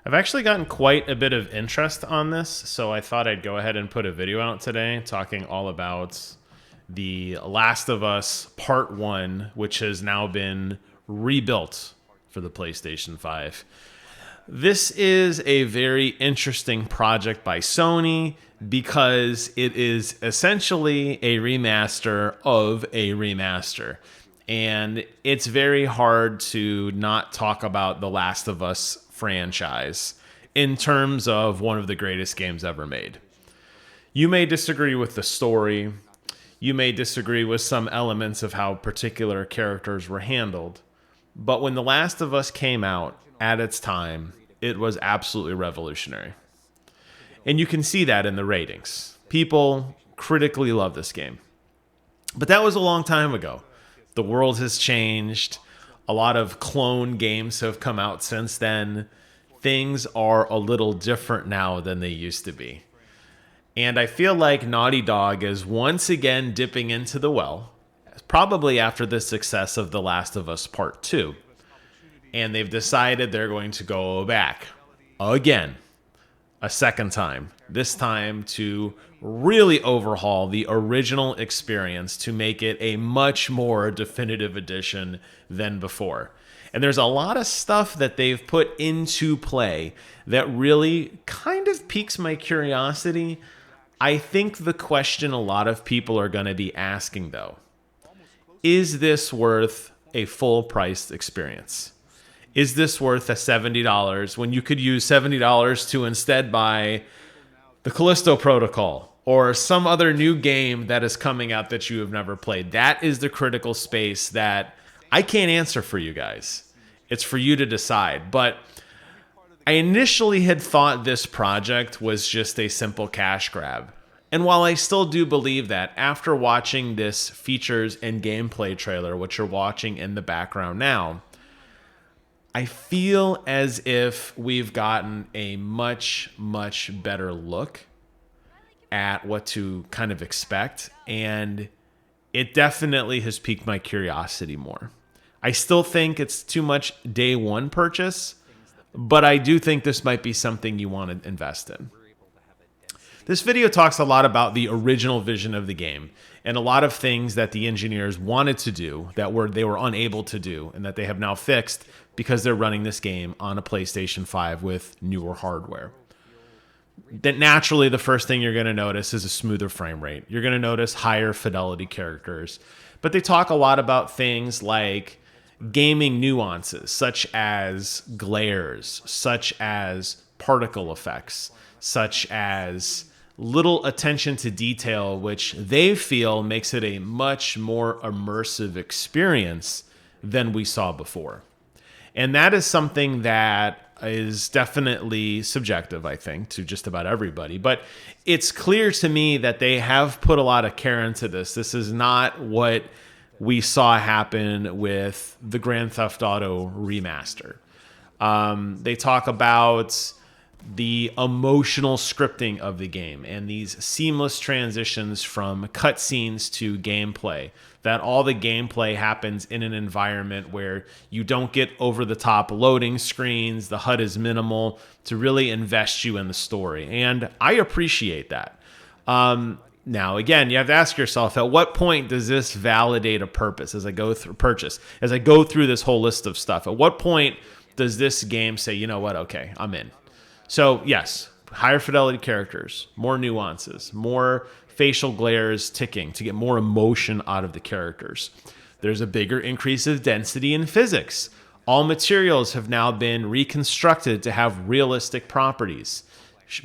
I've actually gotten quite a bit of interest on this, so I thought I'd go ahead and put a video out today talking all about The Last of Us Part 1, which has now been rebuilt for the PlayStation 5. This is a very interesting project by Sony because it is essentially a remaster of a remaster. And it's very hard to not talk about The Last of Us franchise in terms of one of the greatest games ever made. You may disagree with the story. You may disagree with some elements of how particular characters were handled. But when The Last of Us came out at its time, it was absolutely revolutionary. And you can see that in the ratings. People critically love this game. But that was a long time ago. The world has changed. A lot of clone games have come out since then. Things are a little different now than they used to be. And I feel like Naughty Dog is once again dipping into the well, probably after the success of The Last of Us Part 2. And they've decided they're going to go back again, a second time, this time to really overhaul the original experience to make it a much more definitive edition than before. And there's a lot of stuff that they've put into play that really kind of piques my curiosity. I think the question a lot of people are going to be asking, though, is this worth a full-priced experience? Is this worth a $70 when you could use $70 to instead buy the Callisto Protocol or some other new game that is coming out that you have never played? That is the critical space that I can't answer for you guys. It's for you to decide. But I initially had thought this project was just a simple cash grab. And while I still do believe that, after watching this features and gameplay trailer, which you're watching in the background now, I feel as if we've gotten a much, much better look at what to kind of expect. And it definitely has piqued my curiosity more. I still think it's too much day one purchase, but I do think this might be something you want to invest in. This video talks a lot about the original vision of the game and a lot of things that the engineers wanted to do that they were unable to do and that they have now fixed because they're running this game on a PlayStation 5 with newer hardware. That naturally, the first thing you're going to notice is a smoother frame rate. You're going to notice higher fidelity characters. But they talk a lot about things like gaming nuances, such as glares, such as particle effects, such as little attention to detail, which they feel makes it a much more immersive experience than we saw before. And that is something that is definitely subjective, I think, to just about everybody. But it's clear to me that they have put a lot of care into this. This is not what we saw happen with the Grand Theft Auto remaster. They talk about the emotional scripting of the game and these seamless transitions from cutscenes to gameplay, that all the gameplay happens in an environment where you don't get over-the-top loading screens, the HUD is minimal, to really invest you in the story. And I appreciate that. Now, again, you have to ask yourself, at what point does this validate a purpose as I go through this whole list of stuff? At what point does this game say, you know what, okay, I'm in? So, yes, higher fidelity characters, more nuances, more facial glares ticking to get more emotion out of the characters. There's a bigger increase of density in physics. All materials have now been reconstructed to have realistic properties.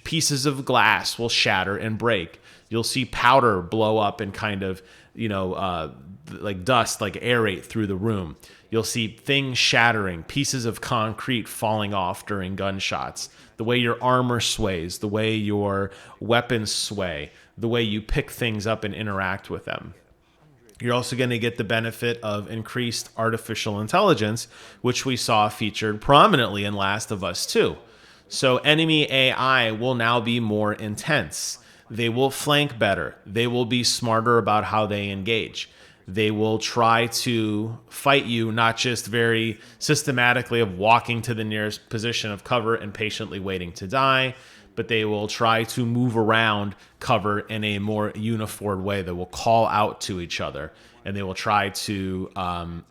Pieces of glass will shatter and break. You'll see powder blow up and kind of, like dust, like aerate through the room. You'll see things shattering, pieces of concrete falling off during gunshots, the way your armor sways, the way your weapons sway, the way you pick things up and interact with them. You're also going to get the benefit of increased artificial intelligence, which we saw featured prominently in Last of Us 2. So enemy AI will now be more intense. They will flank better. They will be smarter about how they engage. They will try to fight you, not just very systematically of walking to the nearest position of cover and patiently waiting to die, but they will try to move around cover in a more uniform way. They will call out to each other, and they will try to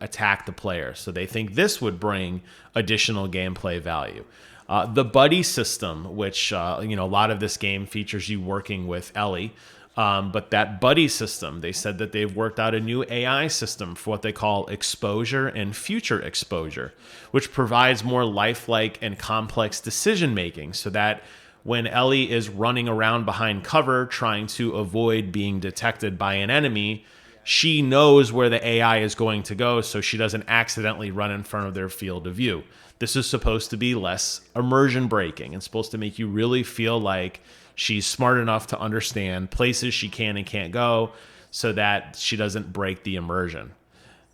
attack the player. So they think this would bring additional gameplay value. The buddy system, which a lot of this game features you working with Ellie, but that buddy system, they said that they've worked out a new AI system for what they call exposure and future exposure, which provides more lifelike and complex decision making, so that when Ellie is running around behind cover trying to avoid being detected by an enemy, she knows where the AI is going to go so she doesn't accidentally run in front of their field of view. This is supposed to be less immersion breaking. It's supposed to make you really feel like she's smart enough to understand places she can and can't go so that she doesn't break the immersion.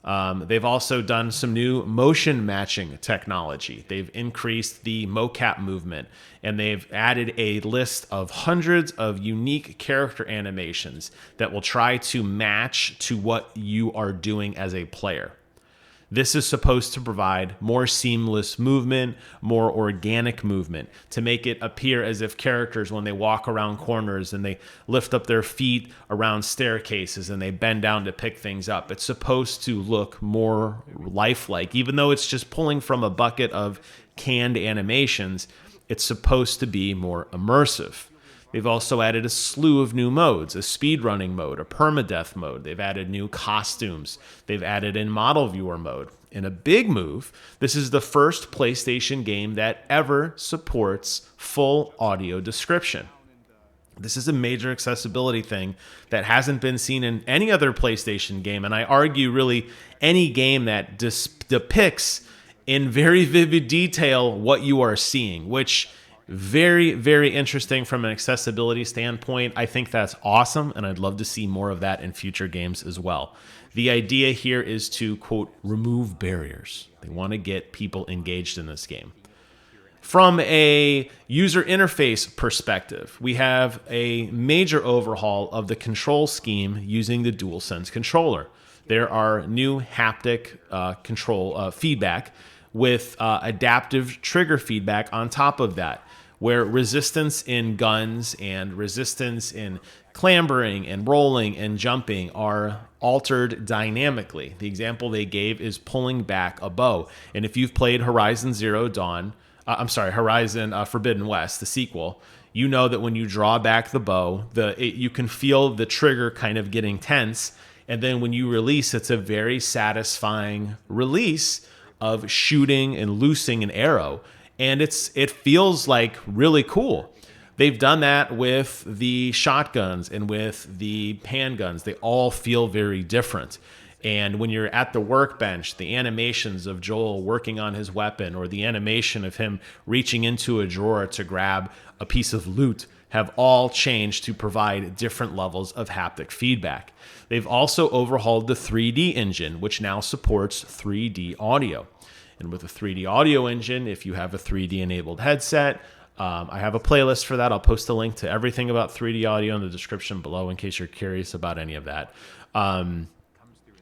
They've also done some new motion matching technology. They've increased the mocap movement, and they've added a list of hundreds of unique character animations that will try to match to what you are doing as a player. This is supposed to provide more seamless movement, more organic movement, to make it appear as if characters, when they walk around corners and they lift up their feet around staircases and they bend down to pick things up, it's supposed to look more lifelike. Even though it's just pulling from a bucket of canned animations, it's supposed to be more immersive. They've also added a slew of new modes, a speedrunning mode, a permadeath mode. They've added new costumes. They've added in model viewer mode. In a big move, this is the first PlayStation game that ever supports full audio description. This is a major accessibility thing that hasn't been seen in any other PlayStation game, and I argue really any game that depicts in very vivid detail what you are seeing, which very, very interesting from an accessibility standpoint. I think that's awesome, and I'd love to see more of that in future games as well. The idea here is to, quote, remove barriers. They want to get people engaged in this game. From a user interface perspective, we have a major overhaul of the control scheme using the DualSense controller. There are new haptic control feedback with adaptive trigger feedback on top of that, where resistance in guns and resistance in clambering and rolling and jumping are altered dynamically. The example they gave is pulling back a bow. And if you've played Horizon Forbidden West, the sequel, you know that when you draw back the bow, you can feel the trigger kind of getting tense. And then when you release, it's a very satisfying release of shooting and loosing an arrow. And it feels like really cool. They've done that with the shotguns and with the handguns. They all feel very different. And when you're at the workbench, the animations of Joel working on his weapon, or the animation of him reaching into a drawer to grab a piece of loot, have all changed to provide different levels of haptic feedback. They've also overhauled the 3D engine, which now supports 3D audio. And with a 3D audio engine, if you have a 3D enabled headset, I have a playlist for that. I'll post a link to everything about 3D audio in the description below in case you're curious about any of that.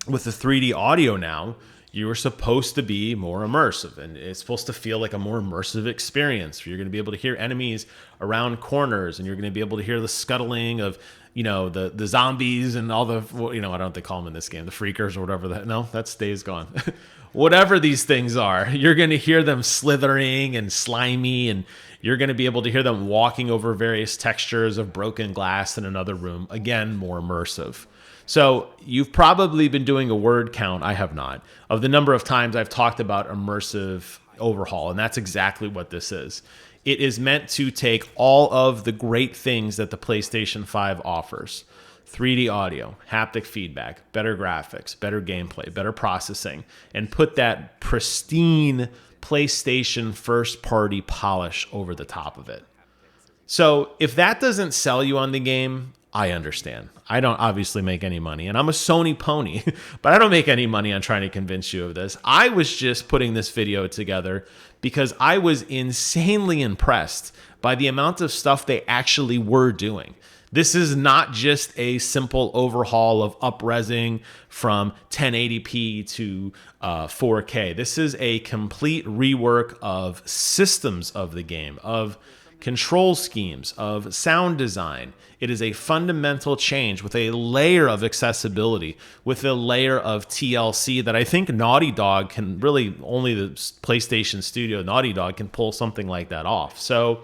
With the 3D audio now, you are supposed to be more immersive, and it's supposed to feel like a more immersive experience. You're going to be able to hear enemies around corners, and you're going to be able to hear the scuttling of, the zombies and all the, I don't know what they call them in this game, the freakers or whatever that. No, that stays gone. Whatever these things are, you're going to hear them slithering and slimy, and you're going to be able to hear them walking over various textures of broken glass in another room. Again, more immersive. So you've probably been doing a word count, I have not, of the number of times I've talked about immersive overhaul, and that's exactly what this is. It is meant to take all of the great things that the PlayStation 5 offers. 3D audio, haptic feedback, better graphics, better gameplay, better processing, and put that pristine PlayStation first-party polish over the top of it. So if that doesn't sell you on the game, I understand. I don't obviously make any money, and I'm a Sony pony, but I don't make any money on trying to convince you of this. I was just putting this video together because I was insanely impressed by the amount of stuff they actually were doing. This is not just a simple overhaul of up-resing from 1080p to 4K. This is a complete rework of systems of the game, of control schemes, of sound design. It is a fundamental change with a layer of accessibility, with a layer of TLC that I think Naughty Dog can really, only the PlayStation Studio Naughty Dog can pull something like that off. So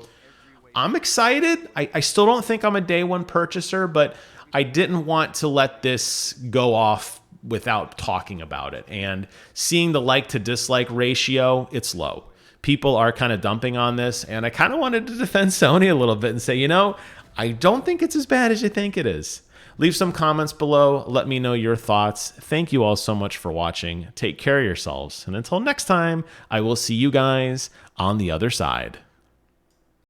I'm excited. I still don't think I'm a day one purchaser, but I didn't want to let this go off without talking about it. And seeing the like to dislike ratio, it's low. People are kind of dumping on this, and I kind of wanted to defend Sony a little bit and say, you know, I don't think it's as bad as you think it is. Leave some comments below. Let me know your thoughts. Thank you all so much for watching. Take care of yourselves. And until next time, I will see you guys on the other side.